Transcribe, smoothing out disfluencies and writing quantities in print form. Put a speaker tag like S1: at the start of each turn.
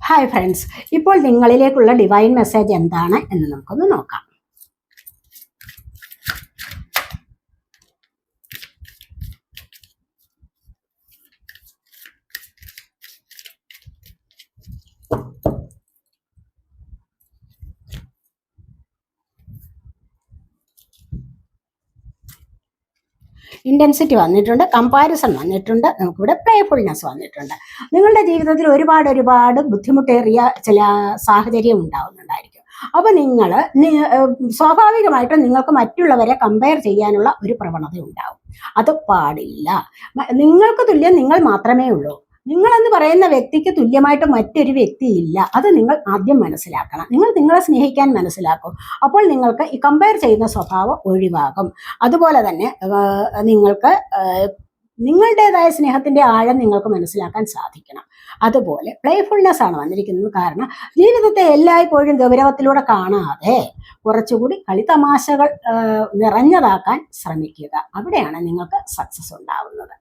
S1: Hi friends, ഇപ്പോൾ നിങ്ങളിലേക്കുള്ള divine message എന്താണ് എന്ന് നമുക്കൊന്ന് നോക്കാം. ഇൻറ്റൻസിറ്റി വന്നിട്ടുണ്ട്, കമ്പാരിസൺ വന്നിട്ടുണ്ട്, നമുക്കിവിടെ പ്ലേഫുൾനെസ് വന്നിട്ടുണ്ട്. നിങ്ങളുടെ ജീവിതത്തിൽ ഒരുപാട് ബുദ്ധിമുട്ടേറിയ ചില സാഹചര്യം ഉണ്ടാവുന്നുണ്ടായിരിക്കും. അപ്പോൾ നിങ്ങൾ സ്വാഭാവികമായിട്ടും നിങ്ങൾക്ക് മറ്റുള്ളവരെ കമ്പയർ ചെയ്യാനുള്ള ഒരു പ്രവണത ഉണ്ടാവും. അത് പാടില്ല. നിങ്ങൾക്ക് തുല്യം നിങ്ങൾ മാത്രമേ ഉള്ളൂ. നിങ്ങളെന്ന് പറയുന്ന വ്യക്തിക്ക് തുല്യമായിട്ട് മറ്റൊരു വ്യക്തിയില്ല. അത് നിങ്ങൾ ആദ്യം മനസ്സിലാക്കണം. നിങ്ങൾ നിങ്ങളെ സ്നേഹിക്കാൻ മനസ്സിലാക്കും. അപ്പോൾ നിങ്ങൾക്ക് ഈ കമ്പയർ ചെയ്യുന്ന സ്വഭാവം ഒഴിവാകും. അതുപോലെ തന്നെ നിങ്ങൾക്ക് നിങ്ങളുടേതായ സ്നേഹത്തിൻ്റെ ആഴം നിങ്ങൾക്ക് മനസ്സിലാക്കാൻ സാധിക്കണം. അതുപോലെ പ്ലേഫുൾനെസ് ആണ് വന്നിരിക്കുന്നത്. കാരണം ജീവിതത്തെ എല്ലായ്പ്പോഴും ഗൗരവത്തിലൂടെ കാണാതെ കുറച്ചുകൂടി കളിതമാശകൾ നിറഞ്ഞതാക്കാൻ ശ്രമിക്കുക. അവിടെയാണ് നിങ്ങൾക്ക് സക്സസ് ഉണ്ടാവുന്നത്.